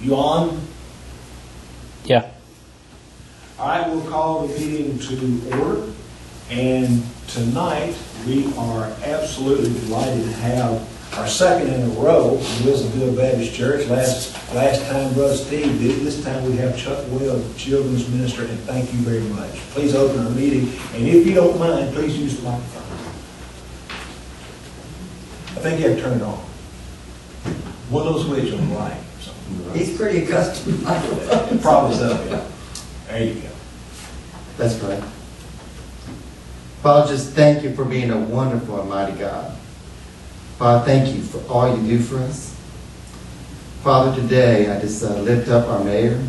You on? Yeah. All right, we'll call the meeting to order. And tonight, we are absolutely delighted to have our second in a row in Wilsonville Baptist Church. Last time Brother Steve did it. This time we have Chuck Wells, children's minister, and thank you very much. Please open our meeting, and if you don't mind, please use the microphone. I think you have to turn it on. One of those switches on the right. He's pretty accustomed to microphones. Probably so, yeah. There you go. That's right. Father, just thank you for being a wonderful and mighty God. Father, thank you for all you do for us. Father, today I just lift up our mayor,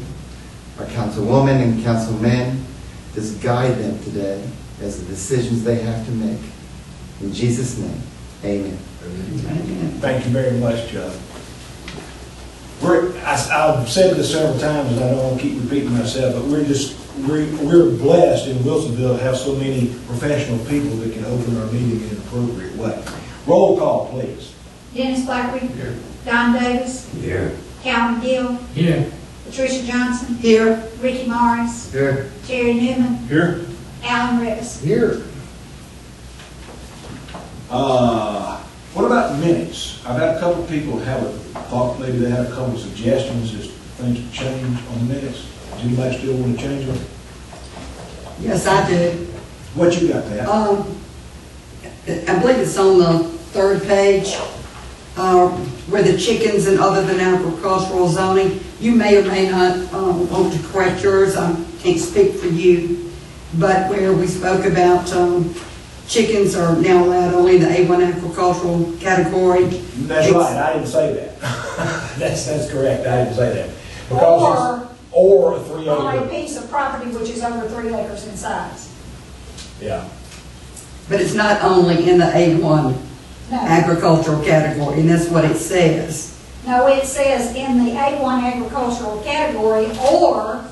our councilwoman and councilmen. Just guide them today as the decisions they have to make. In Jesus' name, amen. Thank you very much, Chuck. I've said this several times, and I don't want to keep repeating myself, but we're blessed in Wilsonville to have so many professional people that can open our meeting in an appropriate way. Roll call, please. Dennis Blackery. Here. Don Davis. Here. Calvin Gill. Here. Patricia Johnson. Here. Ricky Morris. Here. Terry Newman. Here. Alan Rivers. Here. What about minutes? I've had a couple of people thought maybe they had a couple of suggestions as things to change on the minutes. Does anybody still want to change them? Yes, I do. What you got, Pat? I believe it's on the third page, where the chickens and other than agricultural zoning. You may or may not want to correct yours. I can't speak for you. But where we spoke about chickens are now allowed only in the A1 agricultural category. That's right. I didn't say that. that's correct. I didn't say that. Because or a 3 On a acre. piece of property which is over 3 acres in size. Yeah. But it's not only in the A1 No. agricultural category, and that's what it says. No, it says in the A1 agricultural category or,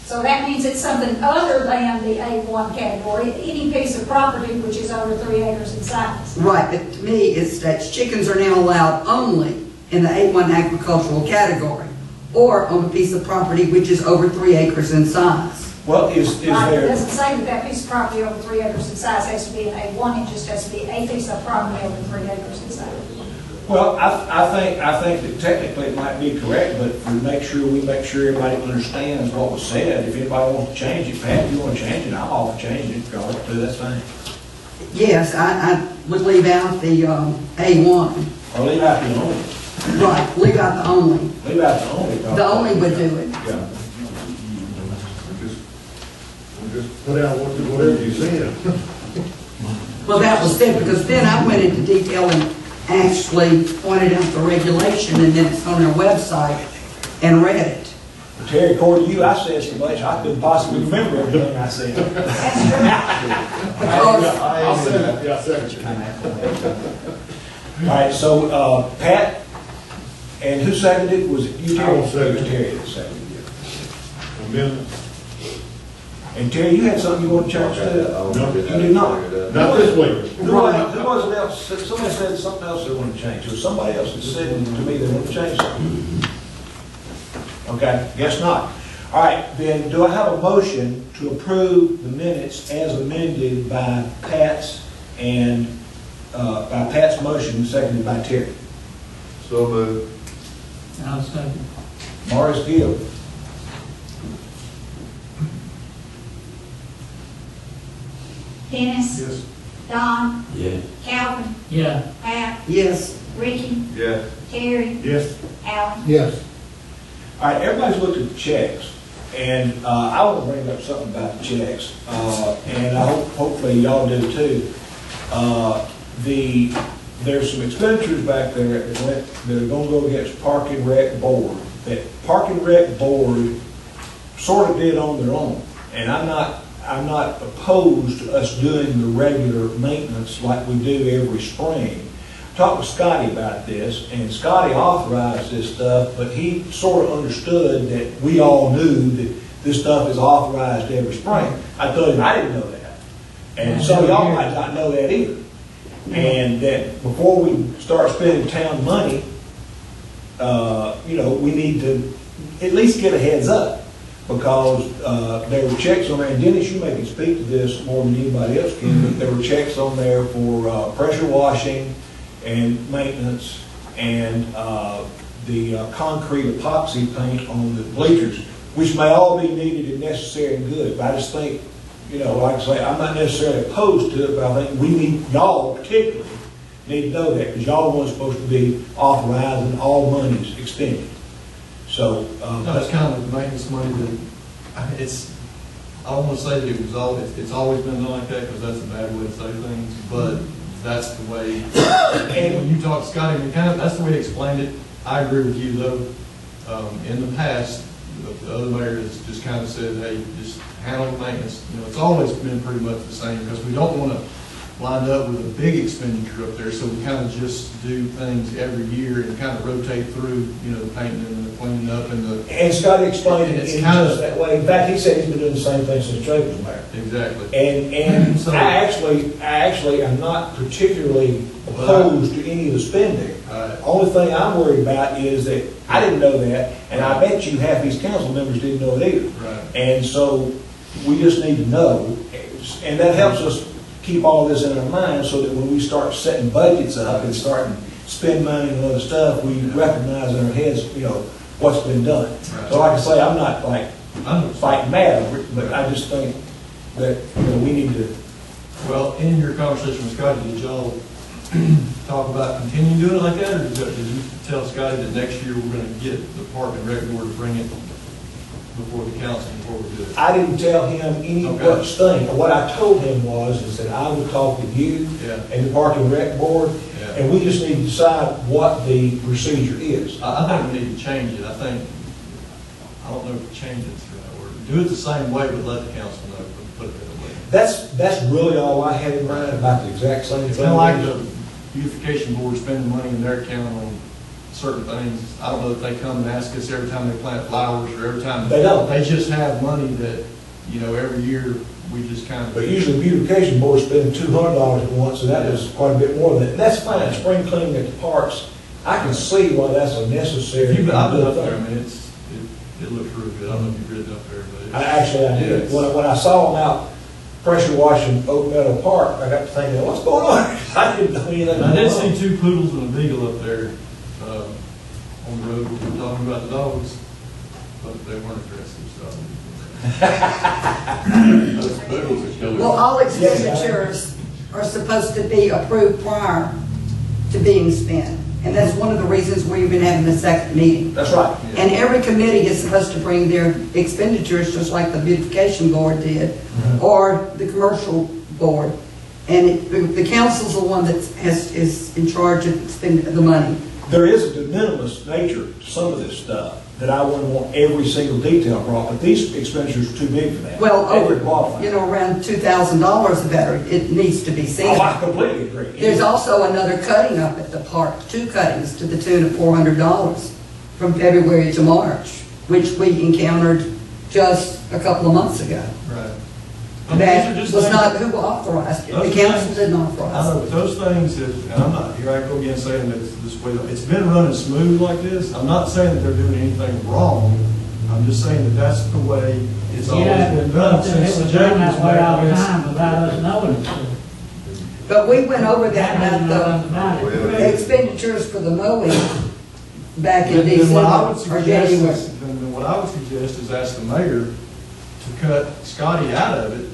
so that means it's something other than the A1 category, any piece of property which is over 3 acres in size. Right, but to me, it states chickens are now allowed only in the A1 agricultural category or on a piece of property which is over 3 acres in size. Well, is Right, it there? doesn't say that that piece of property over 3 acres in size has to be an A1, it just has to be a piece of property over 3 acres in size. Well, I think that technically it might be correct, but we make sure everybody understands what was said. If anybody wants to change it, Pat, if you want to change it, I'll offer changing it. Go ahead, that's fine. Yes, I would leave out the A1. Or leave out the only. Right, leave out the only. Leave out the only. The only would do it. Yeah. Just put out whatever you said. Well, that was it, because then I went into detail and actually pointed out the regulation, and then it's on our website, and read it. Terry, according to you, I said so much I couldn't possibly remember everything I said. I'll second it. Yeah, I'll second it. All right, so Pat, and who seconded it? Was it you, Terry? I will second It was it. Terry that seconded it. Amendment. And Terry, you had something you want to change to? No. You did not. Not this week. Who was it else? Somebody said something else they wanted to change. So somebody else had said to me they want to change something. Okay, guess not. All right, then do I have a motion to approve the minutes as amended by Pat's motion, seconded by Terry? So moved. I'll second. Morris Gill. Dennis. Yes. Don. Yeah. Calvin. Yeah. Pat. Yes. Ricky. Yes. Terry. Yes. Alan. Yes. All right, everybody's looked at the checks, and I want to bring up something about the checks, and I hopefully y'all do too. There's some expenditures back there that are going to go against Park and Rec Board. That Park and Rec Board sort of did on their own, and I'm not opposed to us doing the regular maintenance like we do every spring. Talked with Scotty about this, and Scotty authorized this stuff, but he sort of understood that we all knew that this stuff is authorized every spring. I told him I didn't know that. And some of y'all might not know that either. And that before we start spending town money, we need to at least get a heads up, because there were checks on there, and Dennis, you may can speak to this more than anybody else can, but there were checks on there for pressure washing and maintenance, and the concrete epoxy paint on the bleachers, which may all be needed and necessary and good, but I just think, like I say, I'm not necessarily opposed to it, but I think we need, y'all particularly, need to know that, because y'all are supposed to be authorizing all monies expended. So, No, it's kind of the maintenance money that, I don't want to say that it was it's always been done like that, because that's a bad way to say things, but that's the way, and when you talk to Scotty, that's the way he explained it. I agree with you, though. In the past, the other mayor has just kind of said, hey, just handle the maintenance. It's always been pretty much the same, because we don't want to wind up with a big expenditure up there, so we kind of just do things every year and kind of rotate through, the painting and the cleaning up and the. and Scotty explained it It's in kind just of- that way. In fact, he said he's been doing the same thing since Jake was mayor. Exactly. And So- I actually am not particularly opposed to any of the spending. Right. Only thing I'm worried about is that I didn't know that, and I bet you half these council members didn't know it either. Right. And so we just need to know, and that helps us keep all this in our mind, so that when we start setting budgets up and starting spend money and other stuff, we recognize in our heads, what's been done. Right. So like I say, I'm not like I'm fighting mad over it, but I just think that, we need to. Well, in your conversation with Scotty, did y'all talk about continuing doing it like that, or did you tell Scotty that next year we're going to get the Park and Rec Board to bring it before the council before we do it? I didn't tell him any Okay. such thing. What I told him is that I would talk to you Yeah. and the Park and Rec Board, Yeah. and we just need to decide what the procedure is. I think we need to change it. I don't know if change it's the right word. Do it the same way, but let the council know, put it that way. That's really all I had in mind, about the exact same thing. It's kind of like the beautification board spending money in their account on certain things. I don't know if they come and ask us every time they plant flowers or every time. They don't. They just have money that, every year we just kind of. But usually beautification board spending $200 at once, and that was quite a bit more than that. That's fine, spring cleaning at the parks, I can see why that's a necessary. I've been up there, it looks really good. I don't know if you've ridden up there, but I did. When I saw them out pressure washing Oak Meadow Park, I got to thinking, what's going on? I didn't know anything. I did going on. see 2 poodles and a beagle up there on the road. We were talking about the dogs, but they weren't aggressive, so. Those poodles are killer. Well, all expenditures are supposed to be approved prior to being spent. And that's one of the reasons we've been having the second meeting. That's right. And every committee is supposed to bring their expenditures, just like the beautification board did, or the commercial board. And the council's the one that is in charge of spending the money. There is a de minimis nature to some of this stuff that I wouldn't want every single detail brought, but these expenditures are too big for that. Well, They would over, qualify. around $2,000 better, it needs to be seen. Oh, I completely agree. There's also another cutting up at the park, 2 cuttings to the tune of $400 from February to March, which we encountered just a couple of months ago. Right. That These are just was things- not who authorized it. Those The are council things- didn't I authorize know, it. but those things, and I'm not, here I go again saying that it's this way, it's been running smooth like this. I'm not saying that they're doing anything wrong. I'm just saying that that's the way it's always been done since It the was done Jenkins that way all the mayor. time without us knowing it. But we went over that That about nothing about the it. expenditures for the mowing back in Then December what I would or suggest January. is, then what I would suggest is ask the mayor to cut Scotty out of it,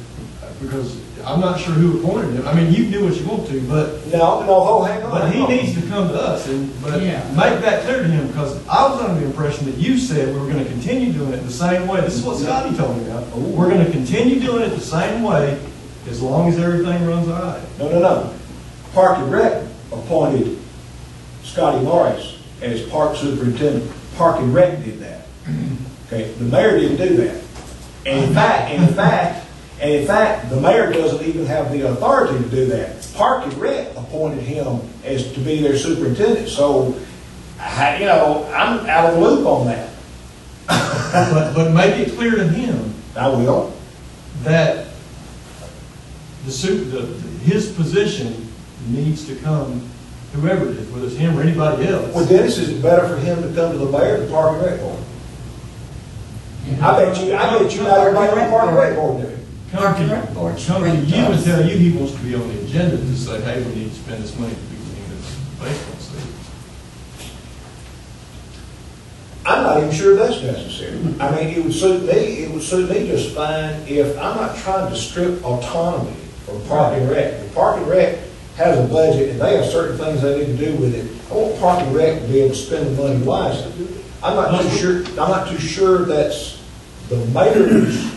because I'm not sure who appointed him. I mean, you can do what you want to, but Hang on. But he needs to come to us but Yeah. make that clear to him, because I was under the impression that you said we were gonna continue doing it the same way. This is what Scotty told me about. We're gonna continue doing it the same way as long as everything runs all right. No. Park and Rec appointed Scotty Morris as park superintendent. Park and Rec did that. Okay, the mayor didn't do that. And in fact, the mayor doesn't even have the authority to do that. Park and Rec appointed him as to be their superintendent. So, I'm out of the loop on that. But make it clear to him I will. that his position needs to come whoever it is, whether it's him or anybody else. Well, Dennis, is it better for him to come to the mayor than Park and Rec Board? I bet you not everybody on the Park and Rec Board do it. Come to you, Park and Rec Board should come to bring you and us. tell you he wants to be on the agenda to say, hey, we need to spend this money to be in this baseball stadium. I'm not even sure that's necessary. I mean, it would suit me just fine if, I'm not trying to strip autonomy from Park and Rec. The Park and Rec has a budget, and they have certain things they need to do with it. I want Park and Rec to be able to spend the money wisely. I'm not too sure that's the mayor's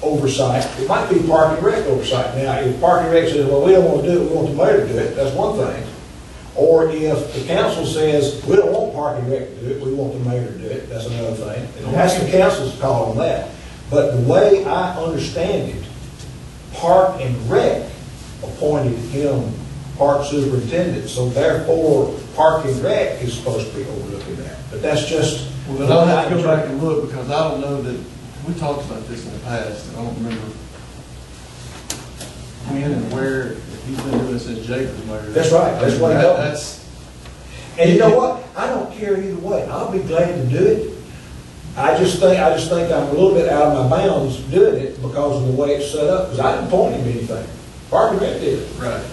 oversight. It might be Park and Rec oversight. Now, if Park and Rec says, well, we don't want to do it, we want the mayor to do it, that's one thing. Or if the council says, we don't want Park and Rec to do it, we want the mayor to do it, that's another thing. And that's the council's call on that. But the way I understand it, Park and Rec appointed him park superintendent, so therefore Park and Rec is supposed to be overlooking that. But that's just. Well, then I'll have to go back and look, because I don't know that, we talked about this in the past, and I don't remember when and where, if he's been doing this since Jake was mayor. That's right, that's what he told me. That's, And you know what? I don't care either way. I'll be glad to do it. I just think I'm a little bit out of my bounds doing it because of the way it's set up, because I didn't appoint him anything. Park and Rec did. right.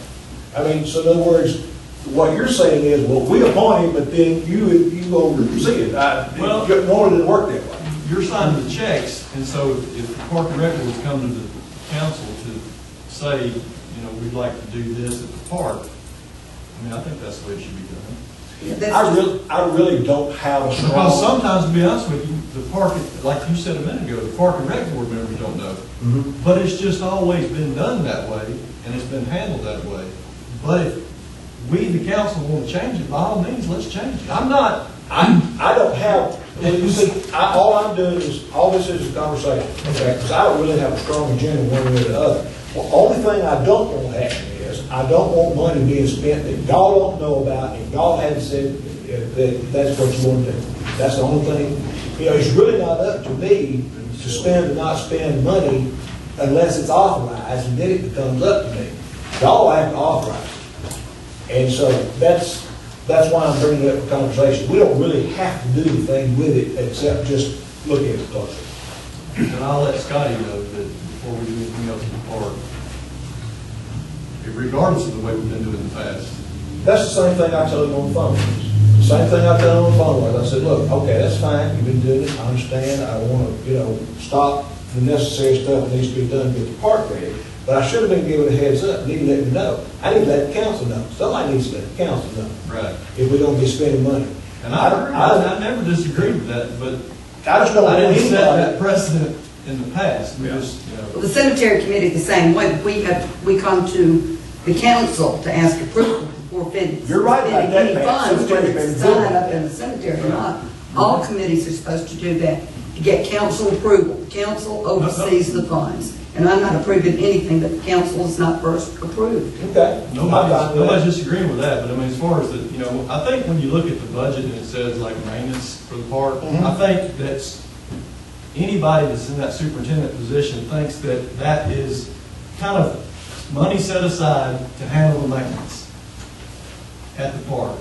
I mean, so in other words, what you're saying is, well, we appoint him, but then you oversee it. Well- Nor did it work that way. You're signing the checks, and so if the Park and Rec board's come to the council to say, you know, we'd like to do this at the park, I mean, I think that's the way it should be done. Yeah, that's I really don't have a strong. Because sometimes, to be honest with you, the park, like you said a minute ago, the Park and Rec board members don't know. Mhm. But it's just always been done that way, and it's been handled that way. But if we, the council, want to change it, by all means, let's change it. I don't have, you see, all I'm doing is, all this is a conversation, okay? Because I don't really have a strong agenda one way or the other. The only thing I don't want to happen is, I don't want money being spent that y'all don't know about, and y'all haven't said that that's what you want to do. That's the only thing. You know, it's really not up to me to spend or not spend money unless it's authorized, and then it becomes up to me. Y'all have to authorize it. And so that's why I'm bringing it up for conversation. We don't really have to do anything with it except just look at it closer. And I'll let Scotty know that before we do anything else in the park, regardless of the way we've been doing it in the past. That's the same thing I told him on the phone. The same thing I told him on the phone was, I said, look, okay, that's fine, you've been doing it, I understand, I want to, stop the necessary stuff that needs to be done to get the park ready. But I should have been given a heads up, need to let me know. I need to let the council know. Somebody needs to let the council know. Right. If we don't be spending money. And I never disagreed with that, but I just don't I want didn't set that anybody. precedent in the past. We just, the cemetery committee the same way. We come to the council to ask approval before spending You're right about any that, Pat. funds, whether Cemetery's it's been doing signed up that. in the cemetery or not. All committees are supposed to do that, to get council approval. The council oversees the funds. And I'm not approving anything that the council has not first approved. Okay. Nobody's disagreeing with that, but I mean, as far as the, I think when you look at the budget and it says like maintenance for the park, I think that's, anybody that's in that superintendent position thinks that that is kind of money set aside to handle the maintenance at the park.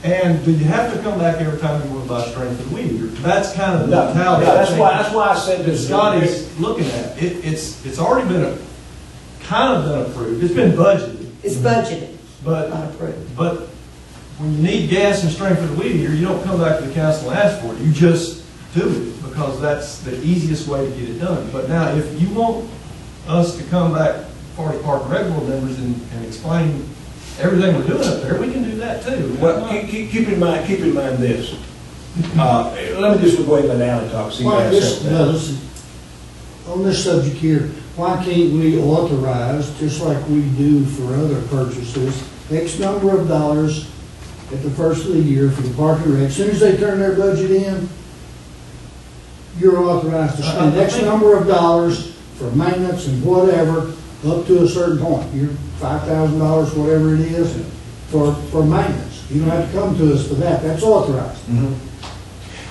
And do you have to come back every time you want to buy strength and weed? That's kind of the No, mentality. that's why I said this. Scotty's looking at. It's already been kind of been approved. It's been budgeted. It's budgeted, But not approved. But when you need gas and strength for the weed eater, you don't come back to the council and ask for it. You just do it because that's the easiest way to get it done. But now, if you want us to come back, Party Park and Rec Board members, and explain everything we're doing up there, we can do that too. Well, keep in mind this. Let me just go ahead and let Alan talk. See Why, what this, on this subject here, why can't we authorize, just like we do for other purchases, X number of dollars at the first of the year for the park and rec? As soon as they turn their budget in, you're authorized to spend X number of dollars for maintenance and whatever, up to a certain point. You're $5,000, whatever it is, for maintenance. You don't have to come to us for that. That's authorized.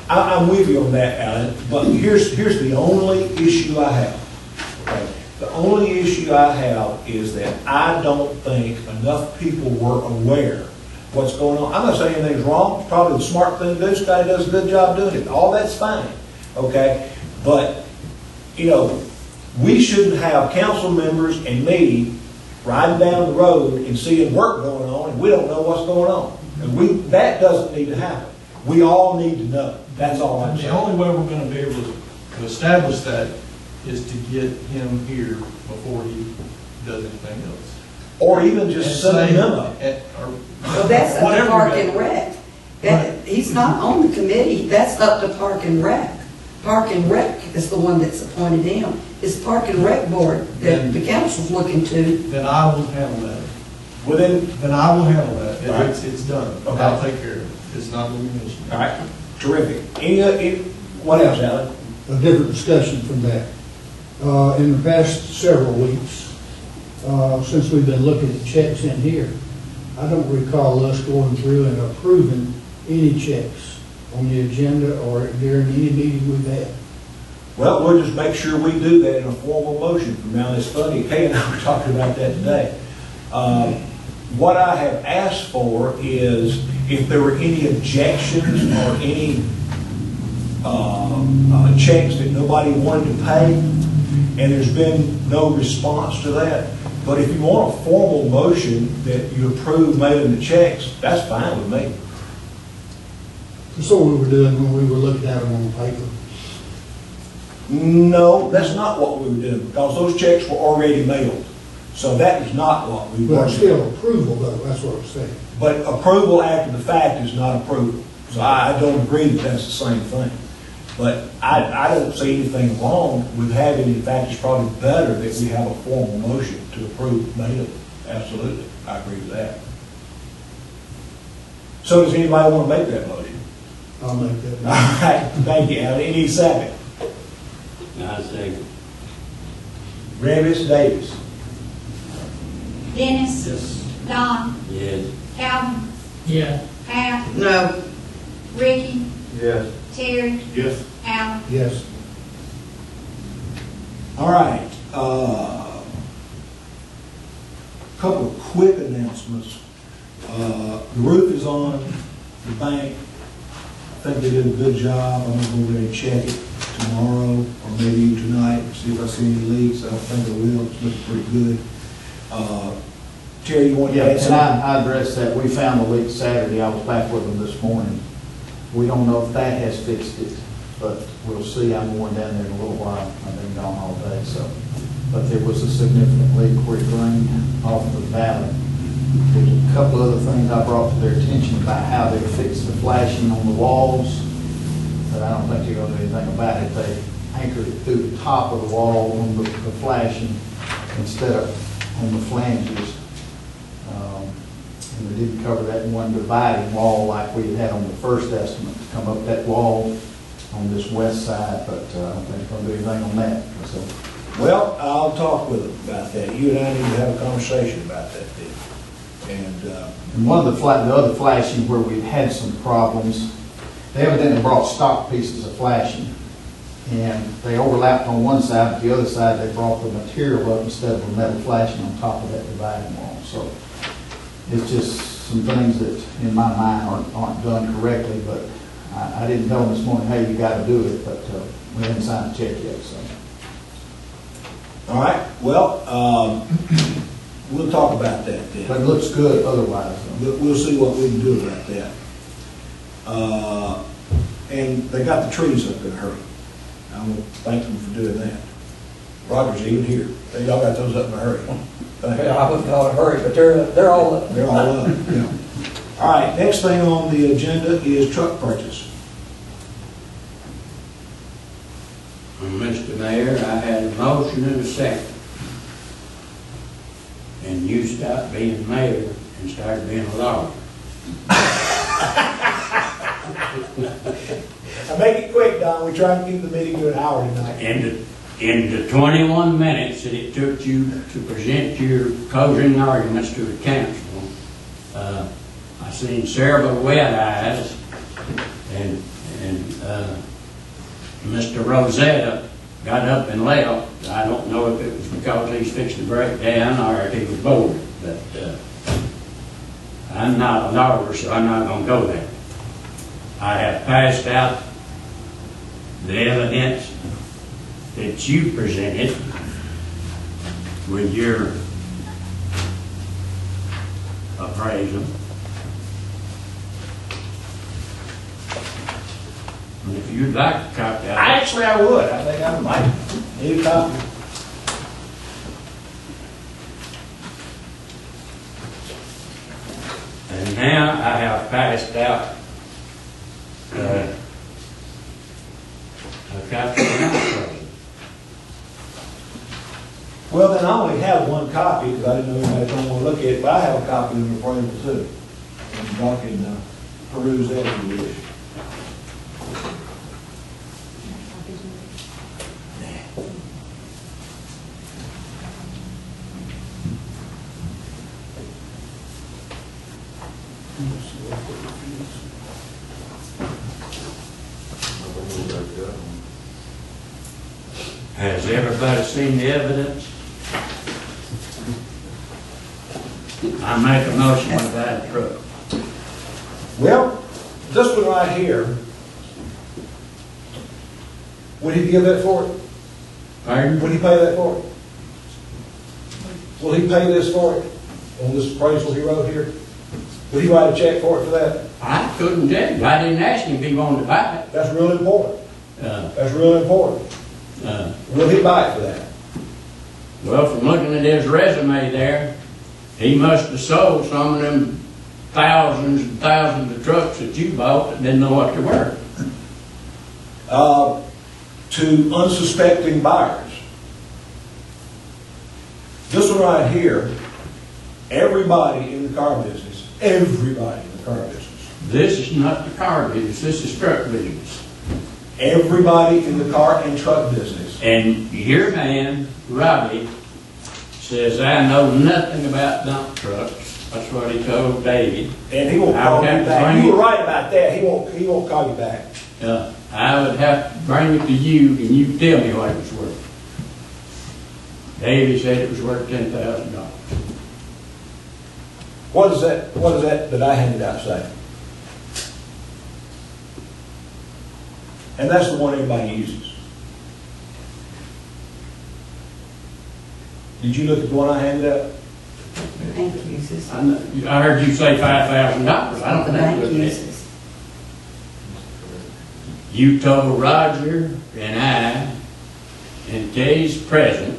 I'm with you on that, Alan, but here's the only issue I have. Okay? The only issue I have is that I don't think enough people were aware what's going on. I'm not saying anything's wrong, it's probably the smart thing to do, Scotty does a good job doing it, all that's fine, okay? But, you know, we shouldn't have council members and me riding down the road and seeing work going on, and we don't know what's going on. And that doesn't need to happen. We all need to know, that's all I'm The saying. only way we're gonna be able to establish that is to get him here before he does anything else. Or even just send a memo. Well, that's up to Whatever Park we and do. Rec. He's not on the committee, that's up to Park and Rec. Park and Rec is the one that's appointed him. It's Park and Rec board that the council's looking to. Then I will handle that. Well, then, Then I will handle that. All right. It's done. Okay. I'll take care of it. It's not going to be an issue. all right, terrific. What else, Alan? A different discussion from that. In the past several weeks, since we've been looking at checks in here, I don't recall us going through and approving any checks on the agenda or during any meeting we've had. Well, we'll just make sure we do that in a formal motion from now. It's funny, Kay and I were talking about that today. What I have asked for is if there were any objections or any checks that nobody wanted to pay, and there's been no response to that. But if you want a formal motion that you approve mailing the checks, that's fine with me. That's what we were doing when we were looking at them on the paper. No, that's not what we were doing, because those checks were already mailed. So that is not what we were But doing. still approval though, that's what I'm saying. But approval after the fact is not approval. So I don't agree that that's the same thing. But I don't see anything wrong with having, in fact, it's probably better that we have a formal motion to approve mailing. Absolutely, I agree with that. So does anybody want to make that motion? I'll make that. All right, thank you, Alan. Any second? I say, Revis Davis. Dennis? yes. Don? Yes. Calvin? Yeah. Pat? No, Ricky? Yes. Terry? Yes. Alan? Yes. All right. Couple of quick announcements. The roof is on the bank. I think they did a good job. I'm gonna go over there and check it tomorrow or maybe tonight, see if I see any leaks. I don't think I will. It's looking pretty good. Terry, you want to Yeah, add and something? I addressed that. We found the leak Saturday. I was back with them this morning. We don't know if that has fixed it, but we'll see. I'm going down there in a little while. I've been gone all day, so. But there was a significant leak where it drained off the valley. There's a couple other things I brought to their attention about how they fixed the flashing on the walls, but I don't think they're gonna do anything about it. They anchored it through the top of the wall on the flashing instead of on the flanges. And they didn't cover that one dividing wall like we had on the first estimate to come up that wall on this west side, but I don't think they're gonna do anything on that, so. Well, I'll talk with them about that. You and I need to have a conversation about that then. And one of the other flashing where we've had some problems, they evidently brought stock pieces of flashing, and they overlapped on one side, but the other side, they brought the material up instead of a metal flashing on top of that dividing wall. So it's just some things that, in my mind, aren't done correctly, but I didn't tell them this morning, hey, you gotta do it, but we haven't signed a check yet, so. All right, well, we'll talk about that then. But it looks good otherwise, though. We'll see what we can do about that. And they got the trees up in a hurry. I want to thank them for doing that. Roger's even here. They all got those up in a hurry. Thank you. I wasn't in a hurry, but they're all up. They're all up, yeah. All right, next thing on the agenda is truck purchase. Mr. Mayor, I had a motion and a second. And you stopped being mayor and started being a lawyer. Now make it quick, Don. We try and keep the meeting to an hour tonight. In the 21 minutes that it took you to present your closing arguments to the council, I seen several wet eyes, and Mr. Rosetta got up and left. I don't know if it was because he's fixing to break down or if he was bored, but I I'm not a lawyer, so I'm not gonna go there. I have passed out the evidence that you presented with your appraisal. And if you'd like a copy of it, Actually, I would. I think I might need a copy. and now I have passed out a copy of my appraisal. Well, then I only have one copy, because I didn't know anybody don't want to look at it, but I have a copy of the appraisal too. And y'all can peruse that if you wish. Has everybody seen the evidence? I make a motion with that approval. Well, this one right here, would he give that for it? Pardon? Would he pay that for it? Will he pay this for it? On this appraisal he wrote here? Would he write a check for it for that? I couldn't tell you. I didn't ask him if he wanted to buy it. That's real important. Uh, That's real important. Will he buy it for that? Well, from looking at his resume there, he must have sold some of them thousands and thousands of trucks that you bought that didn't know what they were. To unsuspecting buyers. This one right here, everybody in the car business, everybody in the car business, This is not the car business, this is truck business. everybody in the car and truck business. And your man, Robbie, says, I know nothing about dump trucks. That's what he told David. And he won't I call would you have to back. bring You it- were right about that. He won't call you back. I would have to bring it to you and you tell me what it was worth. David said it was worth $10,000. What is that I handed out say? And that's the one everybody uses. Did you look at the one I handed out? Bank uses. I heard you say $5,000. I don't The think bank it was that. uses. You told Roger and I, and Kay's present,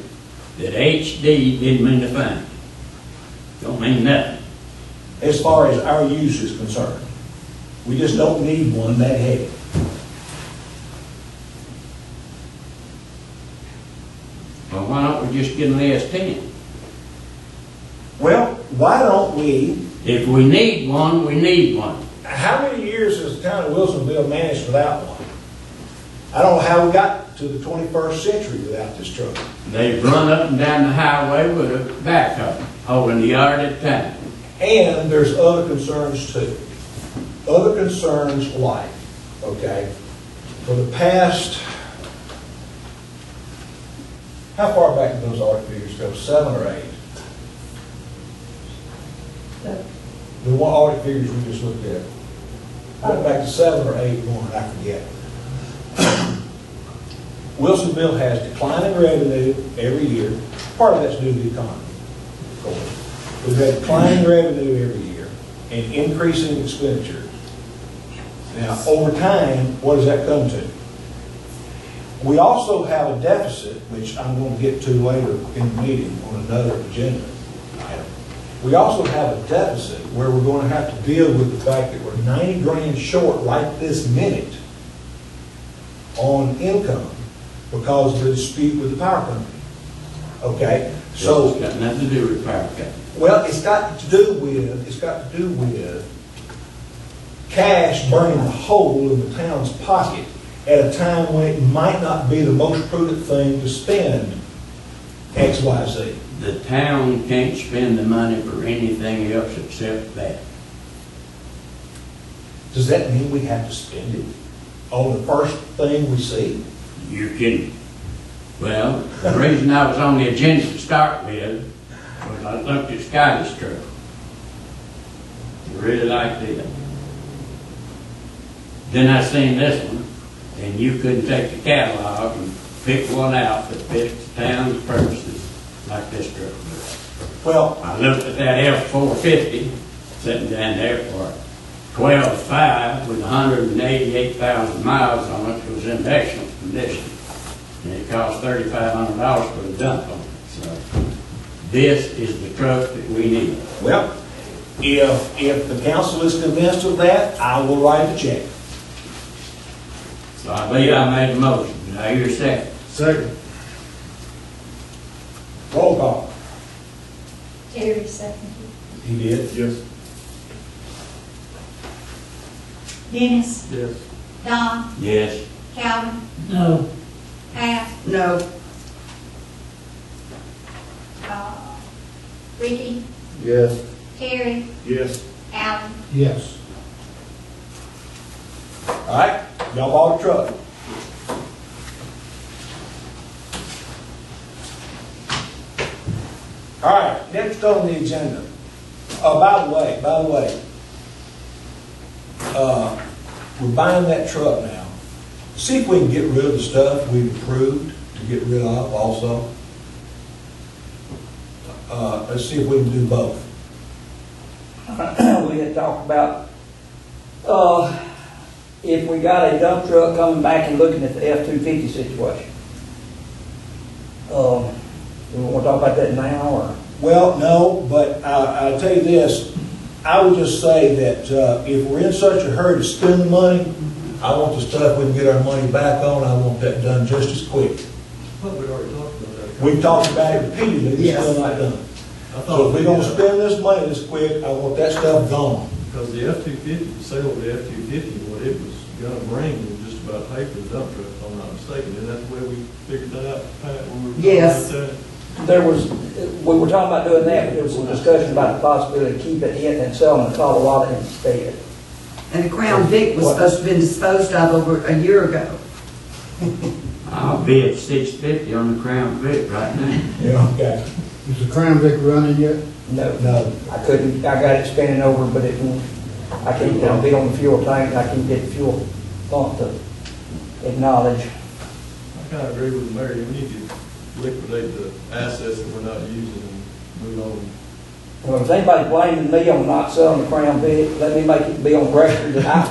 that HD didn't mean a thing. Don't mean nothing. As far as our use is concerned. We just don't need one that heavy. Well, why don't we just get an S10? Well, why don't we, If we need one, we need one. how many years has the town of Wilsonville managed without one? I don't know how we got to the 21st century without this truck. They've run up and down the highway with a backhoe, holding the yard at a time. And there's other concerns too. Other concerns like, okay, for the past, how far back do those audit figures go? 7 or 8? The one audit figures we just looked at. Went back to 7 or 8, one, I forget. Wilsonville has declining revenue every year. Part of that's due to the economy, of course. We've had declining revenue every year and increasing expenditures. Now, over time, what does that come to? We also have a deficit, which I'm going to get to later in the meeting on another agenda item. We also have a deficit where we're going to have to deal with the fact that we're 90 grand short right this minute on income because of the dispute with the power company. Okay, so, It's got nothing to do with power company. well, it's got to do with cash burning a hole in the town's pocket at a time when it might not be the most prudent thing to spend X, Y, Z. The town can't spend the money for anything else except that. Does that mean we have to spend it on the first thing we see? You can, well, the reason I was on the agenda to start with was I looked at Scotty's truck. really liked it. Then I seen this one, and you couldn't take the catalog and pick one out that fits the town's purposes, like this truck does. Well, I looked at that F-450 sitting down there for 12.5 with 188,000 miles on it. It was in excellent condition. And it cost $3,500 for the dump on it. So this is the truck that we need. well, if the council is convinced of that, I will write a check. So I believe I made a motion. Did I hear a second? Second. Roll call. Terry seconded. He did. Yes. Dennis, Yes. Don, Yes. Calvin, No. Pat, No, Ricky, Yes. Terry, Yes. Alan. Yes. All right, y'all bought a truck. All right, next on the agenda. By the way, we're buying that truck now. See if we can get rid of the stuff we've approved to get rid of also. Let's see if we can do both. We had talked about, if we got a dump truck coming back and looking at the F-250 situation. We want to talk about that now, or? Well, no, but I'll tell you this, I would just say that if we're in such a hurry to spend the money, I want the stuff we can get our money back on, I want that done just as quick. I thought we'd already talked about that. We've talked about it repeatedly, it's Yes. still not done. I So thought if we're gonna spend this money this quick, I want that stuff gone. Because the F-250, the sale of the F-250, what it was gonna bring was just about pay for the dump truck, if I'm not mistaken. Isn't that the way we figured that out, Pat, when we were talking Yes. about that? There was, we were talking about doing that, but there was some discussion about the possibility of keeping it and selling in Colorado instead. and the Crown Vic was supposed to have been disposed of over a year ago. I'll be at 650 on the Crown Vic right now. Yeah, okay. Is the Crown Vic running yet? No, No. I couldn't, I got it spinning over, but it won't, I can't get it on the fuel tank, I can't get the fuel pump to acknowledge. I kind of agree with Mary, we need to liquidate the assets that we're not using and move on. Well, if anybody's blaming me on not selling the Crown Vic, let me make it be on record that I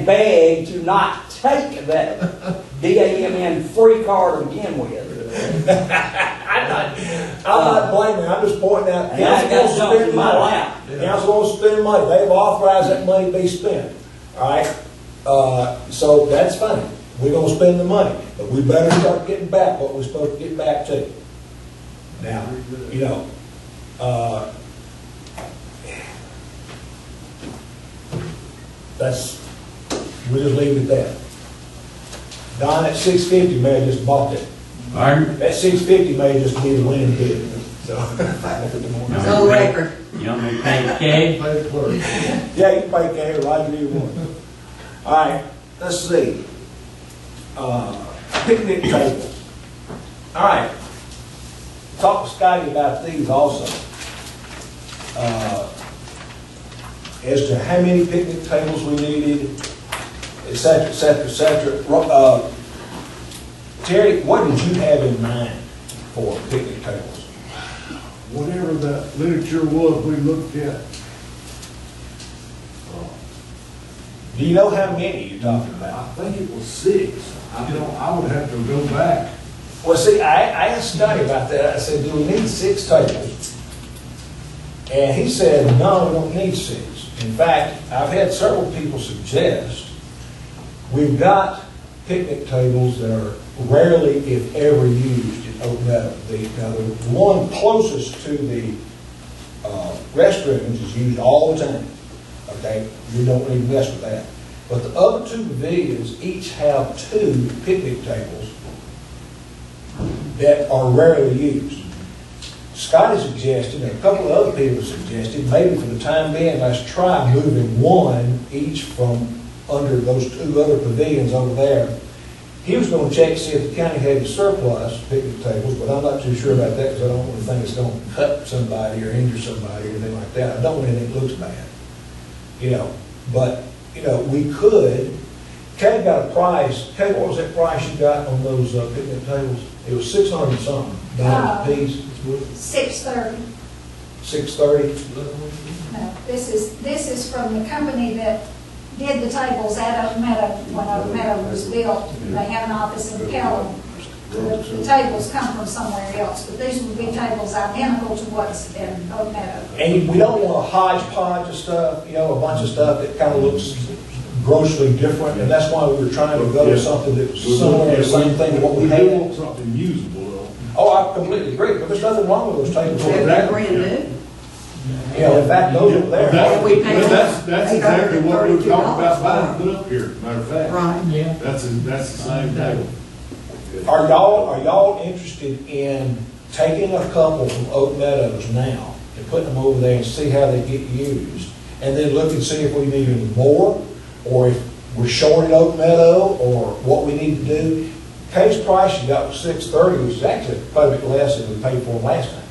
begged to not take that DAMN free car to begin with. I'm not blaming, I'm just pointing out, And I council got wants to something spend in my money. lap. Council wants to spend money, they've authorized that money to be spent, all right? So that's fine, we're gonna spend the money, but we better start getting back what we're supposed to get back to. Now, you know, we'll just leave it at that. Don, at 650 may have just bought it. Pardon? That 650 may just be the winning bid, so. It's on record. You want me to pay the keg? Pay the clerk. Yeah, you can pay cash, Roger, either one. All right, let's see. Picnic tables. All right. Talk to Scotty about these also. As to how many picnic tables we needed, et cetera, et cetera, et cetera. Terry, what did you have in mind for picnic tables? Whatever that literature was we looked at, Do you know how many you're talking I about? think it was 6. I would have to go back. Well, see, I asked Scotty about that. I said, do we need 6 tables? And he said, no, we don't need 6. In fact, I've had several people suggest we've got picnic tables that are rarely, if ever, used in Oak Meadow. The one closest to the restrooms is used all the time. Okay, we don't need to mess with that. But the other 2 pavilions each have 2 picnic tables that are rarely used. Scotty suggested, and a couple of other people suggested, maybe for the time being, let's try moving 1 each from under those 2 other pavilions over there he was gonna check to see if the county had a surplus picnic tables, but I'm not too sure about that, because I don't want to think it's gonna cut somebody or injure somebody or anything like that. I don't want anything that looks bad, you know, but, you know, we could, Kay got a price, Kay, what was that price you got on those picnic tables? It was 600 and something, dollars a piece, 630. 630. No, this is from the company that did the tables at Oak Meadow, when Oak Meadow was built. They have an office in Pelham. The tables come from somewhere else, but these would be tables identical to what's in Oak Meadow. And we don't want a hodgepodge of stuff, you know, a bunch of stuff that kind of looks grossly different, and that's why we were trying to go to something that was similar to the same thing to what we do had. want something usable though. Oh, I completely agree, but there's nothing wrong with those tables. They're brand new. You know, in fact, those over there. That's exactly what we were talking about buying, put up here, matter of fact. Right. Yeah. That's the same table. Are y'all interested in taking a couple from Oak Meadows now and putting them over there and see how they get used? And then look and see if we need any more, or if we're short at Oak Meadow, or what we need to do. Kay's price you got was $630, which is actually quite a bit less than we paid for them last time.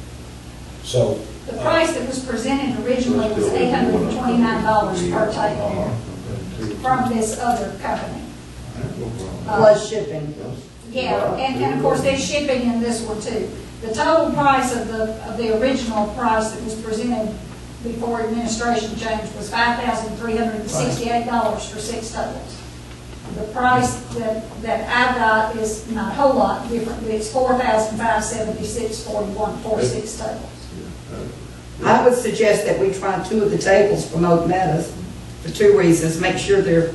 So, The price that was presented originally was $829 per table from this other company. Plus shipping. Yeah, and of course, there's shipping in this one too. The total price of the original price that was presented before administration change was $5,368 for 6 tables. The price that I got is not a whole lot different, but it's $4,576.41 for 6 tables. I would suggest that we try 2 of the tables from Oak Meadows for 2 reasons. Make sure they're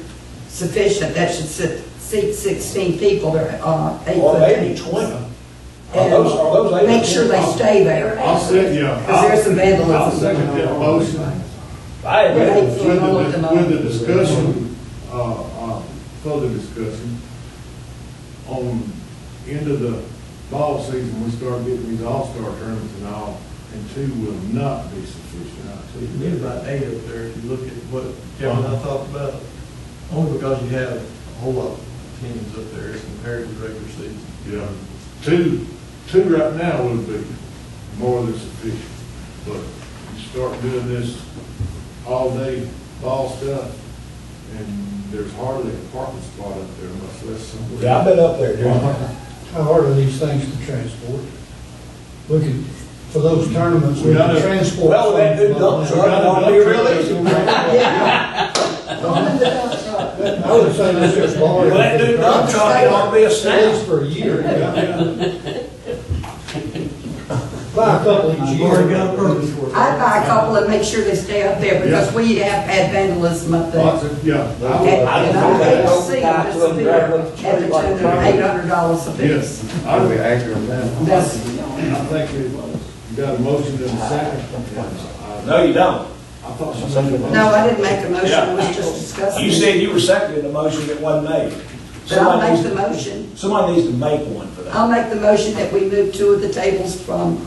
sufficient. That should seat 16 people. They're 8 or foot maybe tables. 20. And Are those 8 make sure they stay there. I'll second, yeah. Because there's some vandalism. I'll second that motion. I agree. With the discussion, further discussion, on end of the ball season, we start getting these all-star tournaments and all, and 2 will not be sufficient. You need about 8 up there if you look at what Kevin and I talked about, only because you have a whole lot of teams up there as compared to the regular season. Yeah, 2 right now would be more than sufficient, but you start doing this all-day ball stuff, and there's hardly a parking spot up there unless there's somewhere. Yeah, I've been up there, dude. How hard are these things to transport? Looking for those tournaments, we We gotta- can transport. Well, that new dump truck, it'll be real easy. I would say this is hard. Well, that new dump truck, it ought to be a At snap. least for a year. Buy a couple each year. Already got a purpose for it. I'd buy a couple and make sure they stay up there because we have had vandalism up there. Lots of, yeah. And I hate to see them disappear at $800 a piece. Yes, I would agree with that. That's, I think you got a motion and a second. No, you don't. I thought you made a motion. no, I didn't make a motion, it was just discussing. You said you were seconding the motion that wasn't made. But I'll Somebody make needs the to- motion. Somebody needs to make one for that. I'll make the motion that we move 2 of the tables from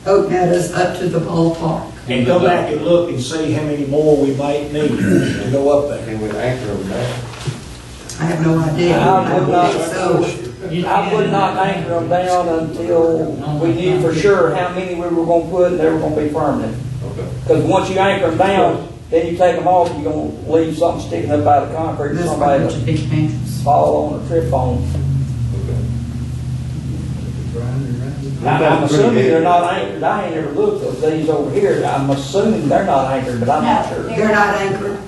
Oak Meadows up to the ballpark. And go back and look and see how many more we might need to go up there. And with anchor them back. I have no idea. I would not, So, I would not anchor them down until we knew for sure how many we were gonna put and they were gonna be permanent. Okay. Because once you anchor them down, then you take them off, you're gonna leave something sticking up out of the concrete for that's somebody much a to big dangerous. fall on or trip on. I'm assuming they're not anchored. I ain't never looked at these over here. I'm assuming they're not anchored, but I'm not sure. They're not anchored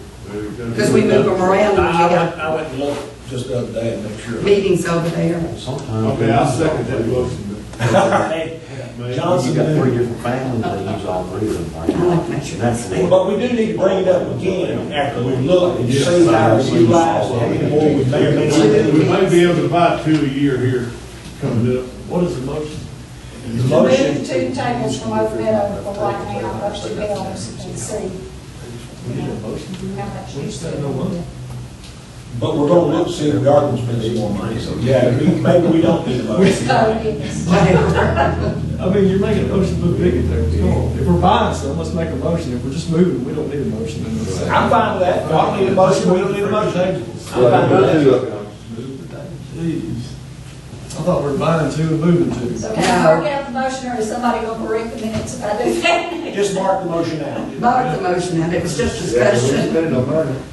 because we move them around and we I got went and looked just the other day and make sure. meetings over there. Okay, I'll second that motion. Hey, Johnson, You got 3 different families, they use all 3 of them, I right? like to make sure that's there. but we do need to bring it up again after we look and see how it's utilized, how many more we may or may not We need. may be able to buy 2 a year here coming up. What is the motion? The To motion, move 2 tables from Oak Meadow for right now, up to Bell's and see We need a motion. how much We you just have spend. no money. but we're gonna look, see if we are gonna spend some more money, so yeah, maybe we don't need a motion. Oh, goodness. I mean, you're making a motion to move big in there. Come on. If we're buying some, let's make a motion. If we're just moving, we don't need a motion. And I'm fine with that. If y'all need a motion, we don't need a motion. I'm fine with that. fees. I thought we were buying two and moving two. So can I work out the motion, or is somebody gonna correct the minutes if I do that? Just mark the motion out. Mark the motion, and it was just discussion.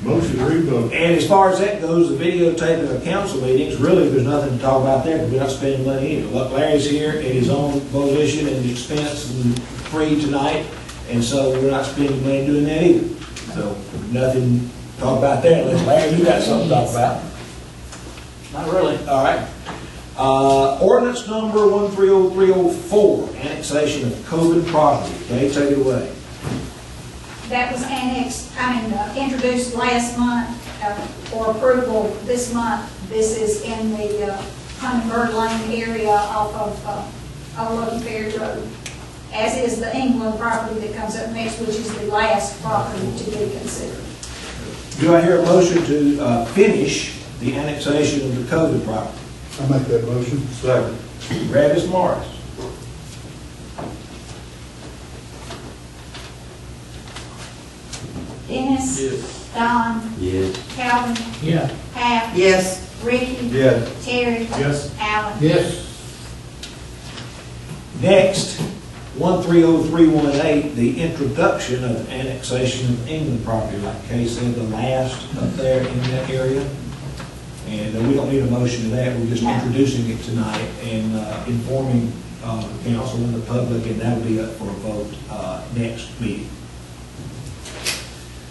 Motion to revote. And as far as that goes, the videotaping of council meetings, really, there's nothing to talk about there, because we're not spending money either. Look, Larry's here at his own volition and expense and free tonight, and so we're not spending money doing that either. So, nothing to talk about there, unless Larry, you got something to talk about. Not really. All right. Ordinance number 130304, annexation of COVID property. Okay, take it away. That was introduced last month for approval this month. This is in the Hummingbird Lane area off of Old Lucky Ferry Road, as is the England property that comes up next, which is the last property to be considered. Do I hear a motion to finish the annexation of the COVID property? I make that motion. Second. Travis Morris. Dennis? Yes. Don? Yes. Calvin? Yeah. Hap? Yes. Ricky? Yes. Terry? Yes. Alan? Yes. Next, 130318, the introduction of annexation of England property, like Kay said, the last up there in that area. And we don't need a motion to that, we're just introducing it tonight and informing the council and the public, and that'll be up for a vote next meeting.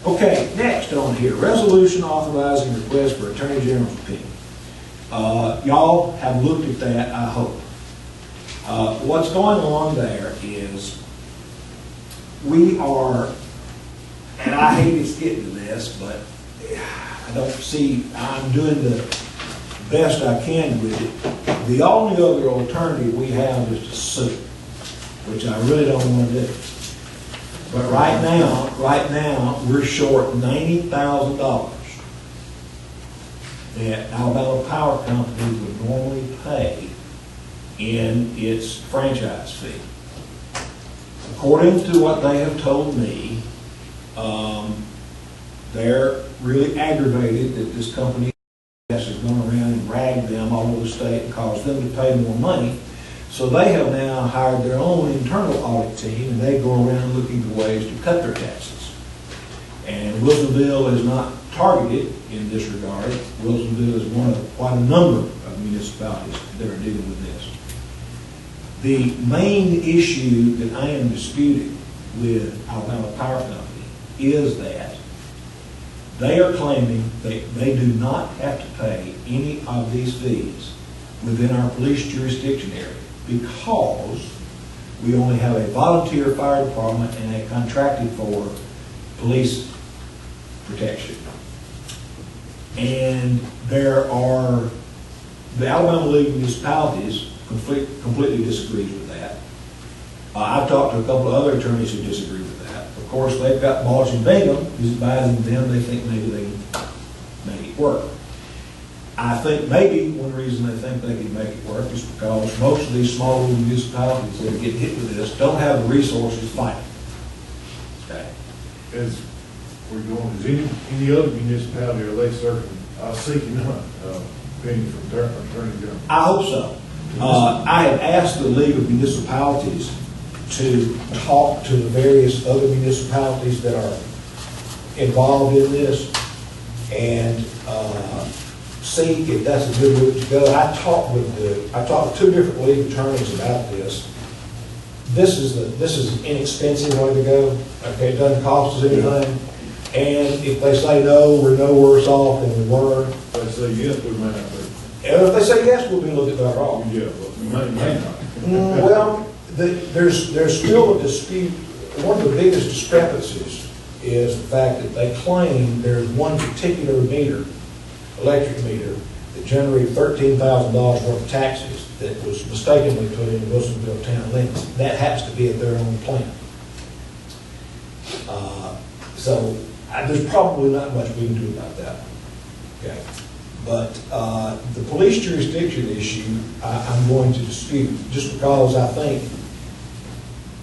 Okay, next on here, resolution authorizing request for Attorney General's opinion. Y'all have looked at that, I hope. What's going on there is we are, and I hate it's getting to this, but I don't see, I'm doing the best I can with it. The only other alternative we have is to sue, which I really don't want to do. But right now, we're short $90,000 that Alabama Power Company would normally pay in its franchise fee. According to what they have told me, they're really aggravated that this company has gone around and ragged them all over the state and caused them to pay more money. So they have now hired their own internal audit team, and they go around looking for ways to cut their taxes. And Wilsonville is not targeted in this regard. Wilsonville is one of quite a number of municipalities that are dealing with this. The main issue that I am disputing with Alabama Power Company is that they are claiming they do not have to pay any of these fees within our police jurisdiction area because we only have a volunteer fire department and a contracted for police protection. And there are, the Alabama League of Municipalities completely disagrees with that. I've talked to a couple of other attorneys who disagree with that. Of course, they've got Balch and Bingham who's advising them. They think maybe they can make it work. I think maybe one reason they think they can make it work is because most of these small little municipalities that get hit with this don't have the resources to fight it. Okay. As we're going, is any other municipality, are they seeking opinion from Attorney General? I hope so. I have asked the League of Municipalities to talk to the various other municipalities that are involved in this and see if that's a good route to go. I talked to two different league attorneys about this. This is an inexpensive way to go. Okay, it doesn't cost us anything. And if they say no, we're no worse off than we were. If they say yes, we may not be. And if they say yes, we'll be a little bit better off. Yeah, but we may not. Well, there's still a dispute. One of the biggest discrepancies is the fact that they claim there's one particular meter, electric meter, that generated $13,000 worth of taxes that was mistakenly put into Wilsonville town limits. That happens to be at their own plant. So there's probably not much we can do about that. Okay. But the police jurisdiction issue, I'm going to dispute, just because I think,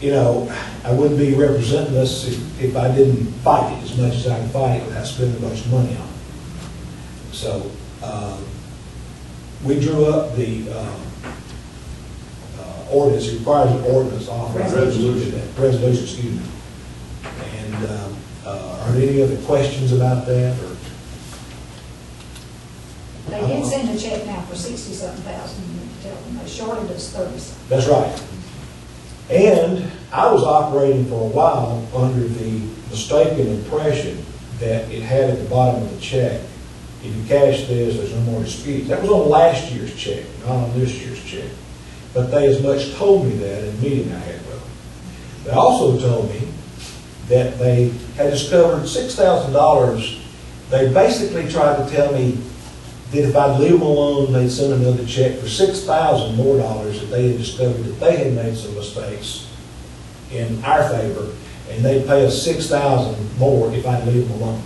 I wouldn't be representing us if I didn't fight it as much as I can fight it without spending a bunch of money on it. So we drew up the ordinance, it requires an ordinance authorization. Resolution, excuse me. And are there any other questions about that, or? They did send a check now for 60-something thousand, you need to tell them, they shorted us 30-something. That's right. And I was operating for a while under the mistaken impression that it had at the bottom of the check, if you cash this, there's no more disputes. That was on last year's check, not on this year's check. But they as much told me that in a meeting I had with them. They also told me that they had discovered $6,000. They basically tried to tell me that if I'd leave them alone, they'd send another check for $6,000 more that they had discovered that they had made some mistakes in our favor, and they'd pay us $6,000 more if I'd leave them alone.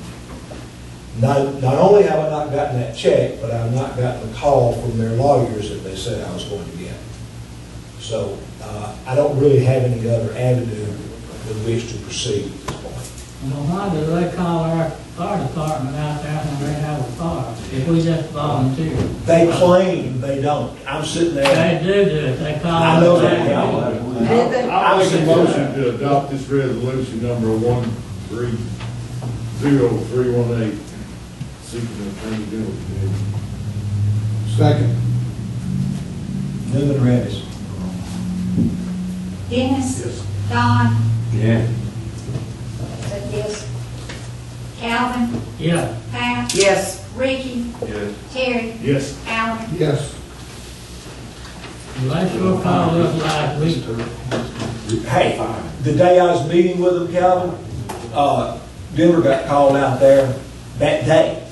Not only have I not gotten that check, but I've not gotten a call from their lawyers that they said I was going to get. So I don't really have any other avenue with which to proceed at this point. Well, why do they call our fire department out there when they have a fire, if we just volunteer? They claim they don't. I'm sitting there. They do it, they call I know us that. out. I'll make a motion to adopt this resolution number 130318, seeking the Attorney General's opinion. Second. Newman Redis. Dennis? Yes. Don? Yeah. Said yes. Calvin? Yeah, Pat? Yes. Ricky? Yes. Terry? Yes. Alan? Yes. they sure called us last week. Hey, the day I was meeting with them, Calvin, Denver got called out there that day.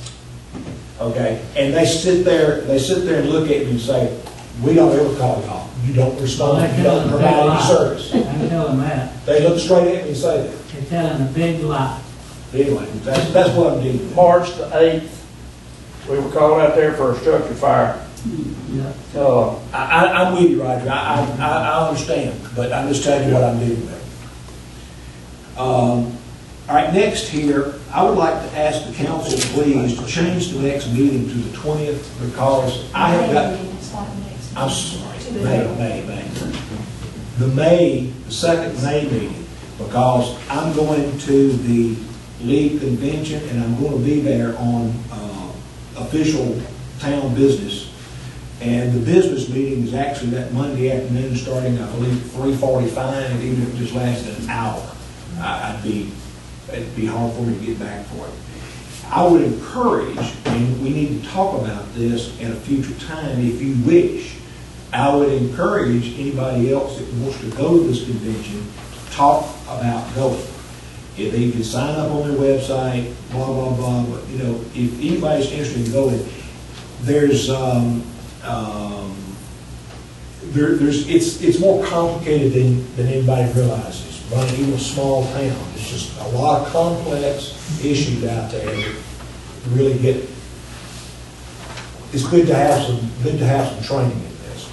Okay, and they sit there and look at me and say, "We don't ever call y'all. You don't respond. You don't provide any service." I tell them that. They look straight at me and say that. They're telling a big lie. Anyway, that's what I'm dealing with. March the 8th, we were called out there for a structure fire. Yeah. I'm with you, Roger. I understand, but I'm just telling you what I'm dealing with. All right, next here, I would like to ask the council, please, to change the next meeting to the 20th because I have got. It's not next. I'm sorry, May. The second May meeting, because I'm going to the league convention and I'm going to be there on official town business. And the business meeting is actually that Monday afternoon, starting, I believe, 3:45, and even if it just lasted an hour, it'd be hard for me to get back for it. I would encourage, and we need to talk about this at a future time if you wish, I would encourage anybody else that wants to go to this convention to talk about going. If they can sign up on their website, blah, blah, blah, but, you know, if anybody's interested in going, it's more complicated than anybody realizes. Running even a small town, it's just a lot of complex issues out there that really get. It's good to have some training in this.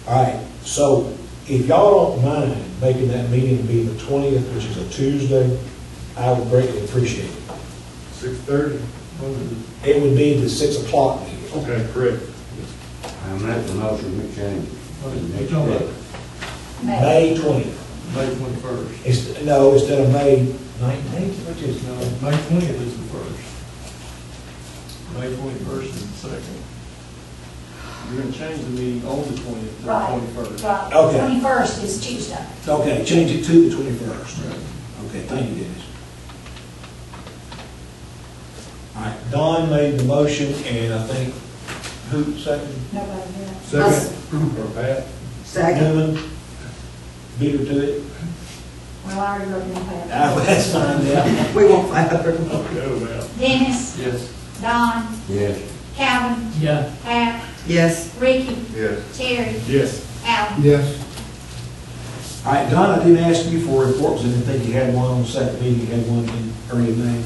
All right, so if y'all don't mind making that meeting be the 20th, which is a Tuesday, I would greatly appreciate it. 6:30? It would be the 6 o'clock meeting. Okay, correct. I make the motion, we change it. You're talking about May 20th. May 21st. Instead of May 19th, which is, No, May 20th is the first. May 21st is the second. You're gonna change the meeting on the 20th to the Right. 21st. Right. Okay. 21st is Tuesday. okay, change it to the 21st. Okay, thank you, Dennis. All right, Don made the motion, and I think, who seconded? Nobody here. Second, or Pat? Second. Newman? Beat her to it? Well, I already wrote them down. That's fine, yeah. We won't fight over it. Go, Val. Dennis? Yes. Don? Yes. Calvin? Yeah. Pat? Yes. Ricky? Yes. Terry? Yes. Alan? Yes. All right, Don, I didn't ask you for a report, because I didn't think you had one on the second meeting, you had one in early May,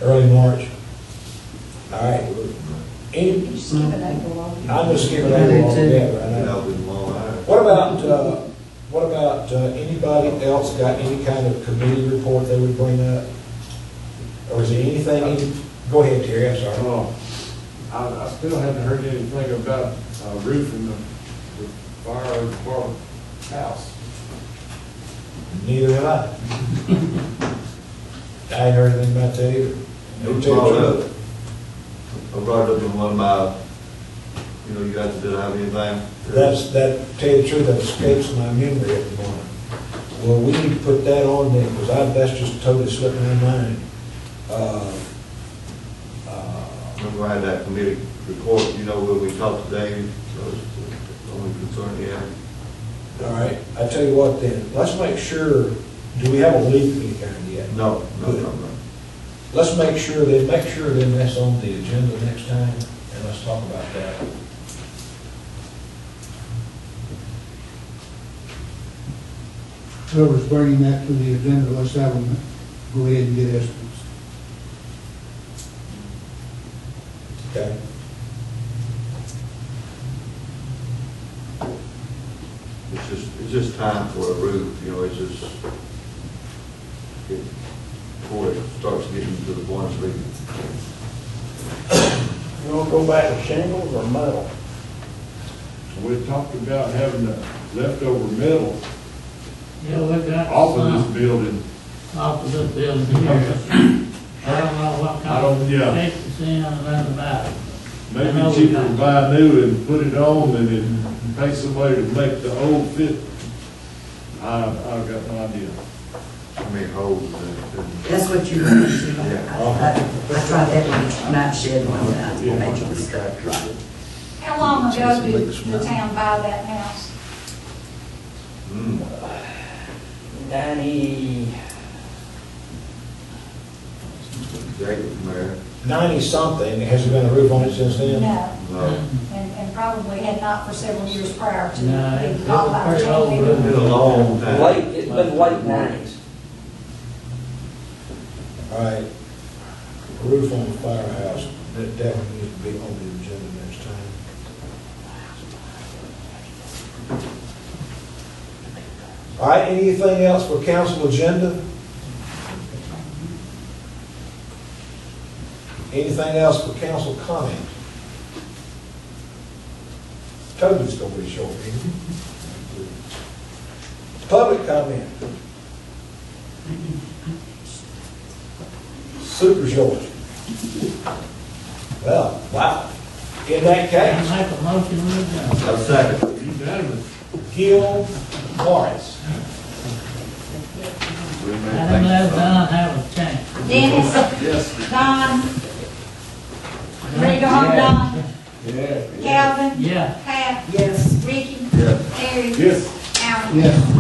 early March. All right. You just skip it over. I'm just skipping I over do too. altogether, I know. What about anybody else got any kind of committee report they would bring up? Or is there anything, go ahead, Terry, I'm sorry. I still haven't heard anything about roofing the fire department house. Neither have I. I ain't heard anything about that either. It was brought up. I brought it up in one of my, you guys didn't have anything? That, tell you the truth, that escapes my memory at the moment. Well, we need to put that on there, because that's just totally slipping my mind. Remember I had that committee report, when we talked to Dave, that was the only concern he had. All right, I tell you what then, let's make sure, do we have a leak of any kind yet? No. Let's make sure then that's on the agenda next time, and let's talk about that. Whoever's bringing that to the agenda, let's have them go ahead and get estimates. Okay? It's just time for a roof, it's just, before it starts getting to the point of leaking. You want to go back to shingles or metal? We talked about having the leftover metal Yeah, we got off of some this building. off of this building here. I don't know what I kind don't- of yeah. fix it's in and nothing about it. I know Maybe we cheaper got- to buy new and put it on than to pay somebody to make the old fit. I've got no idea. I mean, holes and. That's what you want to do. I tried that one, night shed one, Yeah. Right. How long ago did the town buy that house? Danny, Jacob, Mayor. 90-something, has there been a roof on it since then? No, No. and probably had not for several years prior to No, being it bought was by pretty old Jamie. roof. It's been a long time. it's been late nineties. All right, roof on the firehouse, that definitely needs to be on the agenda next time. All right, anything else for council agenda? Anything else for council comment? Told you it's gonna be short, ain't it? Public comment. Super short. Well, wow. In that I case, make a motion with that. A second. Unanimous. Gil Morris. Adam, let Don have a chance. Dennis? Yes. Don? Ready to go home, Don? Yeah. Calvin? Yeah. Pat? Yes. Ricky? Yes. Terry? Yes. Alan? Yes.